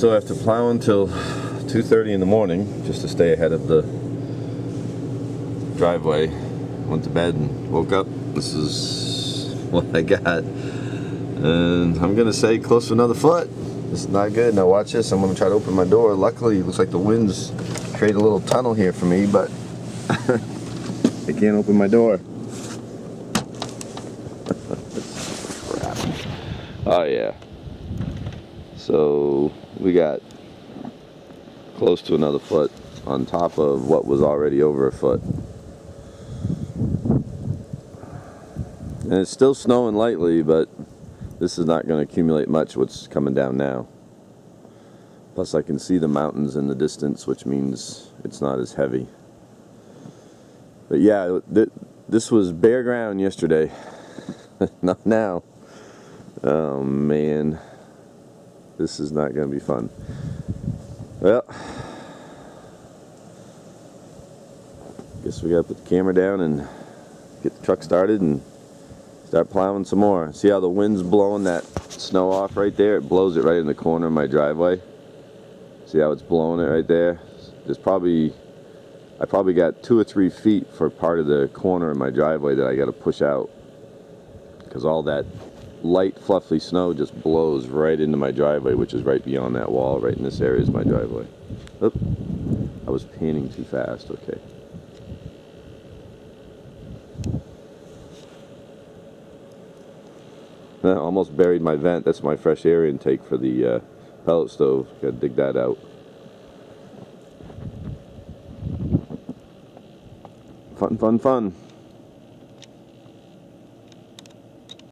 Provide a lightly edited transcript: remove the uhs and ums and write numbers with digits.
So after plowing till 2:30 in the morning, just to stay ahead of the driveway, went to bed and woke up. This is what I got. And I'm gonna say close to another foot. This is not good. Now watch this. I'm gonna try to open my door. Luckily, it looks like the winds create a little tunnel here for me, but I can't open my door. Crap. Oh yeah. So we got close to another foot on top of what was already over a foot. And it's still snowing lightly, but this is not going to accumulate much what's coming down now. Plus I can see the mountains in the distance, which means it's not as heavy. But yeah, this was bare ground yesterday. Not now. Oh man. This is not going to be fun. Well, guess we got to put the camera down and get the truck started and start plowing some more. See how the wind's blowing that snow off right there? It blows it right in the corner of my driveway. See how it's blowing it right there? I probably got 2 or 3 feet for part of the corner of my driveway that I got to push out, because all that light fluffy snow just blows right into my driveway, which is right beyond that wall. Right in this area is my driveway. Oop, I was panning too fast. Okay. I almost buried my vent. That's my fresh air intake for the pellet stove. Gotta dig that out. Fun, fun, fun.